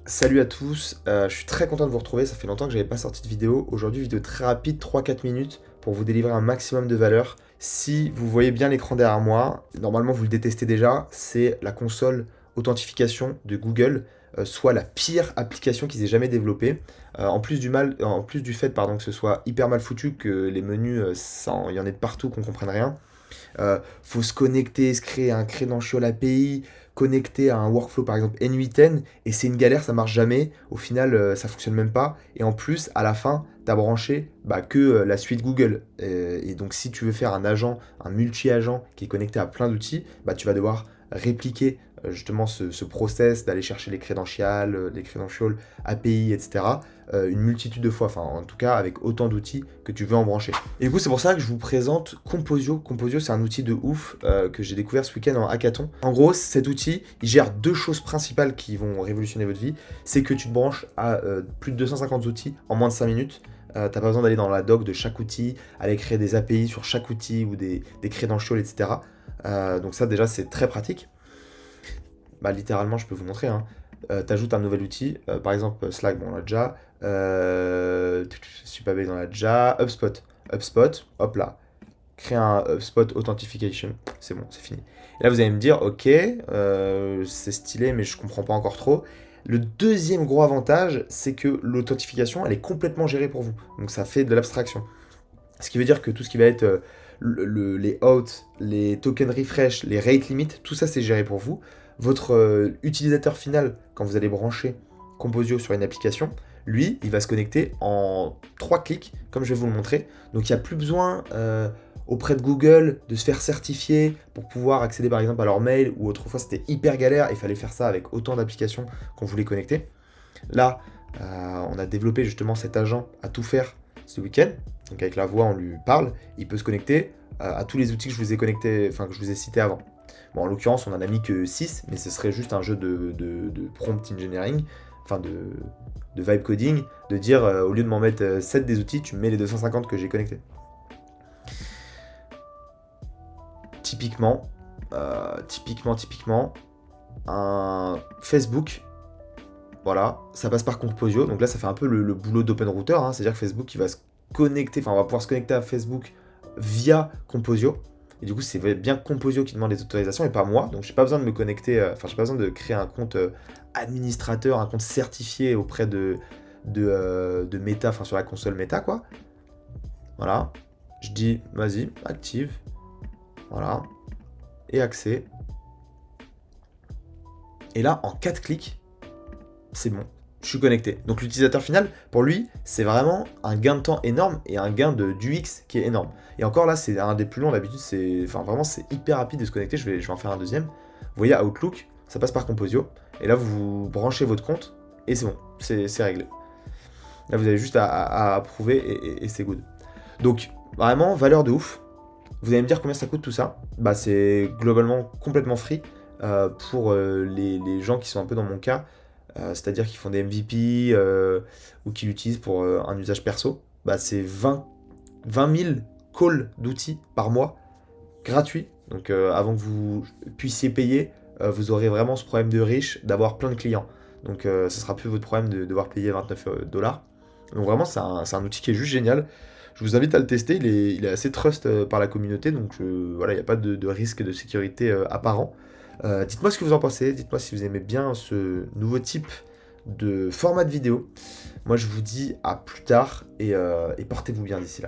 Salut à tous, je suis très content de vous retrouver, ça fait longtemps que j'avais pas sorti de vidéo. Aujourd'hui, vidéo très rapide, 3-4 minutes, pour vous délivrer un maximum de valeur. Si vous voyez bien l'écran derrière moi, normalement vous le détestez déjà, c'est la console authentification de Google, soit la pire application qu'ils aient jamais développée. En plus du fait que ce soit hyper mal foutu, que les menus, il y en ait de partout, qu'on comprenne rien. Faut se connecter, se créer un credential API, connecter à un workflow par exemple N8N, et c'est une galère, ça marche jamais. Au final, ça fonctionne même pas. Et en plus, à la fin, t'as branché que la suite Google. Et donc, si tu veux faire un agent, un multi-agent qui est connecté à plein d'outils, tu vas devoir répliquer justement ce process d'aller chercher les credentials API, etc. Une multitude de fois, enfin en tout cas avec autant d'outils que tu veux en brancher. Et du coup, c'est pour ça que je vous présente Composio. Composio, c'est un outil de ouf que j'ai découvert ce week-end en hackathon. En gros, cet outil, il gère deux choses principales qui vont révolutionner votre vie. C'est que tu te branches à plus de 250 outils en moins de 5 minutes. T'as pas besoin d'aller dans la doc de chaque outil, aller créer des API sur chaque outil ou des credentials, etc. Donc ça, déjà, c'est très pratique. Littéralement, je peux vous montrer, hein. T'ajoutes un nouvel outil, par exemple Slack, bon, on l'a déjà. Supabase, on l'a déjà. HubSpot, hop là. Créer un HubSpot Authentication. C'est bon, c'est fini. Et là, vous allez me dire, ok, c'est stylé, mais je comprends pas encore trop. Le deuxième gros avantage, c'est que l'authentification, elle est complètement gérée pour vous. Donc ça fait de l'abstraction. Ce qui veut dire que tout ce qui va être les out, les tokens refresh, les rate limit, tout ça c'est géré pour vous. Votre utilisateur final, quand vous allez brancher Composio sur une application, lui, il va se connecter en 3 clics, comme je vais vous le montrer. Donc il n'y a plus besoin auprès de Google de se faire certifier pour pouvoir accéder par exemple à leur mail, ou autrefois c'était hyper galère, il fallait faire ça avec autant d'applications qu'on voulait connecter. Là, on a développé justement cet agent à tout faire ce week-end. Donc avec la voix, on lui parle, il peut se connecter à tous les outils que je vous ai connectés, enfin que je vous ai cités avant. Bon, en l'occurrence, on en a mis que 6, mais ce serait juste un jeu de prompt engineering, enfin de vibe coding, de dire au lieu de m'en mettre 7 des outils, tu me mets les 250 que j'ai connectés. Typiquement, un Facebook, voilà, ça passe par Composio. Donc là, ça fait un peu le boulot d'open router, hein. C'est-à-dire que Facebook, il va se connecter, enfin, on va pouvoir se connecter à Facebook via Composio. Et du coup, c'est bien Composio qui demande les autorisations et pas moi. Donc, j'ai pas besoin de me connecter, j'ai pas besoin de créer un compte administrateur, un compte certifié auprès de Meta, enfin, sur la console Meta, quoi. Voilà. Je dis, vas-y, active. Voilà. Et accès. Et là, en 4 clics, c'est bon, je suis connecté. Donc l'utilisateur final, pour lui, c'est vraiment un gain de temps énorme et un gain d'UX qui est énorme. Et encore là, c'est un des plus longs, d'habitude, c'est hyper rapide de se connecter, je vais en faire un deuxième. Vous voyez, Outlook, ça passe par Composio, et là, vous branchez votre compte, et c'est bon, c'est réglé. Là, vous avez juste à approuver, et c'est good. Donc, vraiment, valeur de ouf. Vous allez me dire combien ça coûte tout ça. C'est globalement complètement free pour les gens qui sont un peu dans mon cas, c'est-à-dire qui font des MVP ou qui l'utilisent pour un usage perso. C'est 20 000 calls d'outils par mois, gratuits. Donc avant que vous puissiez payer, vous aurez vraiment ce problème de riche d'avoir plein de clients. Donc ce sera plus votre problème de devoir payer 29 dollars. Donc vraiment, c'est un outil qui est juste génial. Je vous invite à le tester, il est assez trust par la communauté, donc voilà, il n'y a pas de risque de sécurité apparent. Dites-moi ce que vous en pensez, dites-moi si vous aimez bien ce nouveau type de format de vidéo. Moi je vous dis à plus tard et portez-vous bien d'ici là.